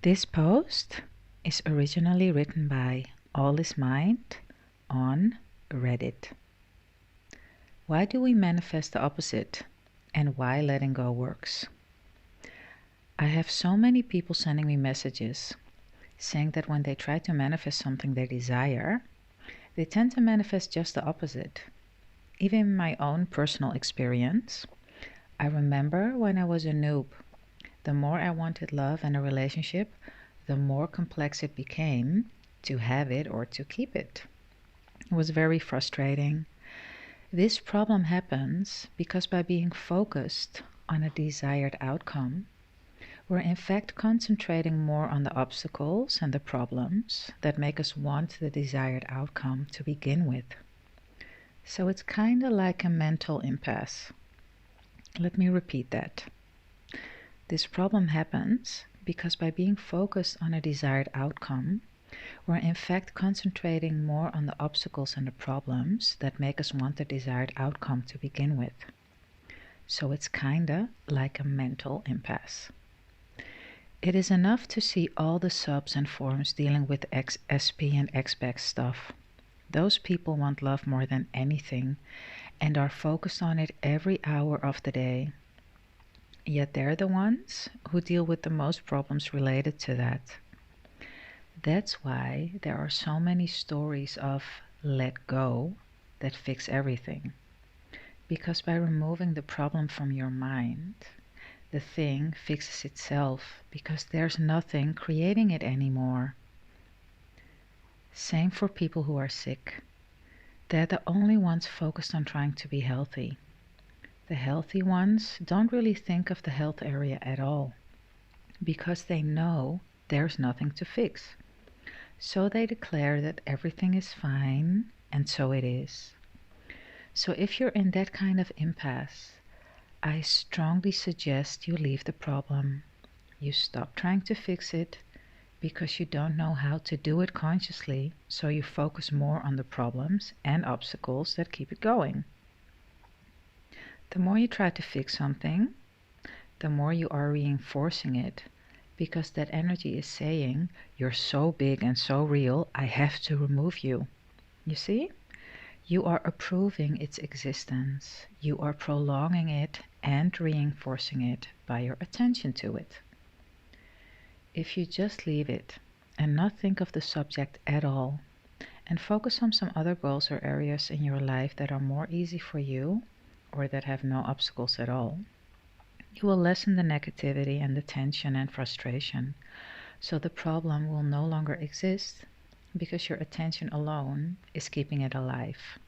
This post is originally written by All Is Mind on Reddit. Why do we manifest the opposite, and why letting go works? I have so many people sending me messages saying that when they try to manifest something they desire, they tend to manifest just the opposite. Even in my own personal experience, I remember when I was a noob, the more I wanted love and a relationship, the more complex it became to have it or to keep it. It was very frustrating. This problem happens because by being focused on a desired outcome, we're in fact concentrating more on the obstacles and the problems that make us want the desired outcome to begin with. So it's kind of like a mental impasse. Let me repeat that. This problem happens because by being focused on a desired outcome, we're in fact concentrating more on the obstacles and the problems that make us want the desired outcome to begin with. So it's kinda like a mental impasse. It is enough to see all the subs and forums dealing with SP and XBAC stuff. Those people want love more than anything and are focused on it every hour of the day. Yet they're the ones who deal with the most problems related to that. That's why there are so many stories of let go that fix everything. Because by removing the problem from your mind, the thing fixes itself because there's nothing creating it anymore. Same for people who are sick. They're the only ones focused on trying to be healthy. The healthy ones don't really think of the health area at all because they know there's nothing to fix. So they declare that everything is fine, and so it is. So if you're in that kind of impasse, I strongly suggest you leave the problem. You stop trying to fix it because you don't know how to do it consciously, so you focus more on the problems and obstacles that keep it going. The more you try to fix something, the more you are reinforcing it, because that energy is saying, you're so big and so real, I have to remove you. You see? You are approving its existence. You are prolonging it and reinforcing it by your attention to it. If you just leave it and not think of the subject at all, and focus on some other goals or areas in your life that are more easy for you, or that have no obstacles at all, you will lessen the negativity and the tension and frustration, so the problem will no longer exist because your attention alone is keeping it alive.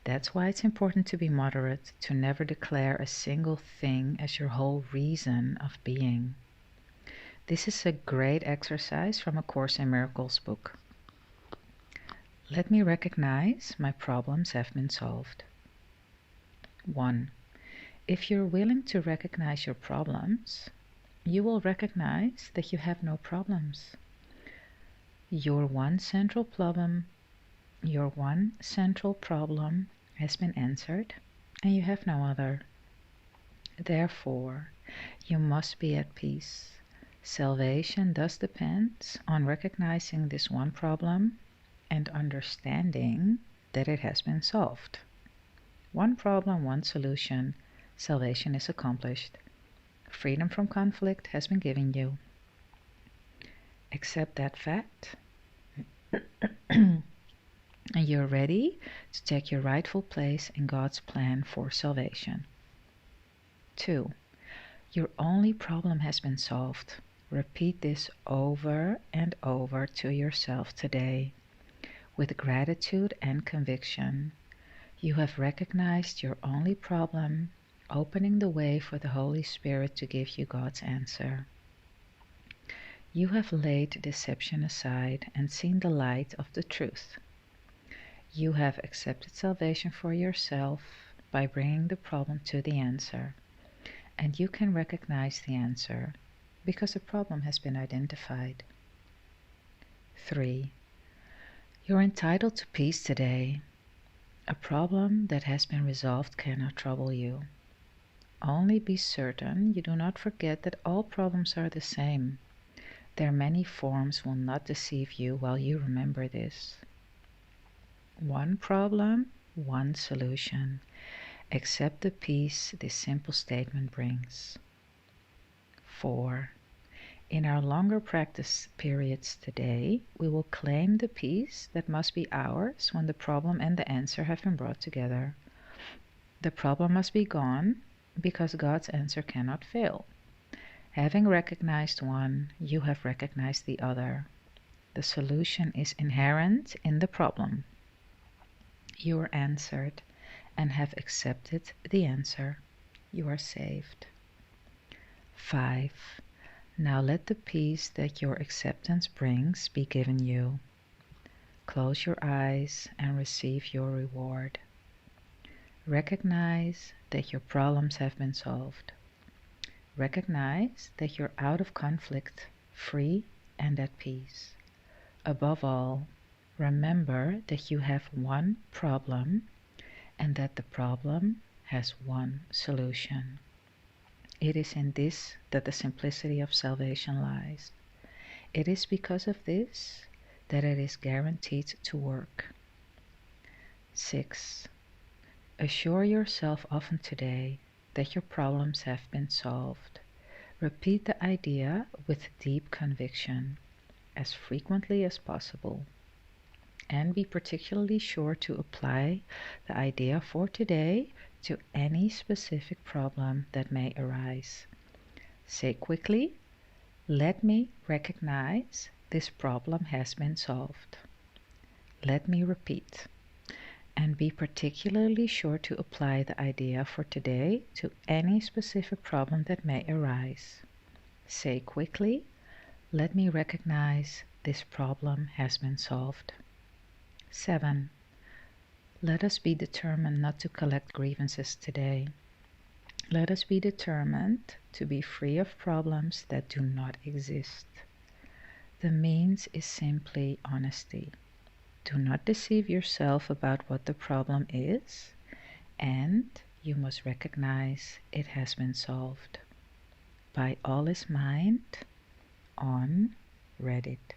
That's why it's important to be moderate, to never declare a single thing as your whole reason of being. This is a great exercise from A Course in Miracles book. Let me recognize my problems have been solved. 1. If you're willing to recognize your problems, you will recognize that you have no problems. Your one central problem has been answered, and you have no other. Therefore, you must be at peace. Salvation thus depends on recognizing this one problem and understanding that it has been solved. One problem, one solution. Salvation is accomplished. Freedom from conflict has been given you. Accept that fact, and you're ready to take your rightful place in God's plan for salvation. 2. Your only problem has been solved. Repeat this over and over to yourself today with gratitude and conviction. You have recognized your only problem, opening the way for the Holy Spirit to give you God's answer. You have laid deception aside and seen the light of the truth. You have accepted salvation for yourself by bringing the problem to the answer, and you can recognize the answer because the problem has been identified. 3. You're entitled to peace today. A problem that has been resolved cannot trouble you. Only be certain you do not forget that all problems are the same. Their many forms will not deceive you while you remember this. One problem, one solution. Accept the peace this simple statement brings. 4. In our longer practice periods today, we will claim the peace that must be ours when the problem and the answer have been brought together. The problem must be gone because God's answer cannot fail. Having recognized one, you have recognized the other. The solution is inherent in the problem. You are answered and have accepted the answer. You are saved. 5. Now let the peace that your acceptance brings be given you. Close your eyes and receive your reward. Recognize that your problems have been solved. Recognize that you're out of conflict, free and at peace. Above all, remember that you have one problem and that the problem has one solution. It is in this that the simplicity of salvation lies. It is because of this that it is guaranteed to work. 6. Assure yourself often today that your problems have been solved. Repeat the idea with deep conviction as frequently as possible. And be particularly sure to apply the idea for today to any specific problem that may arise. Say quickly, let me recognize this problem has been solved. Let me repeat. And be particularly sure to apply the idea for today to any specific problem that may arise. Say quickly, let me recognize this problem has been solved. 7. Let us be determined not to collect grievances today. Let us be determined to be free of problems that do not exist. The means is simply honesty. Do not deceive yourself about what the problem is, and you must recognize it has been solved. By All Is Mind on Reddit.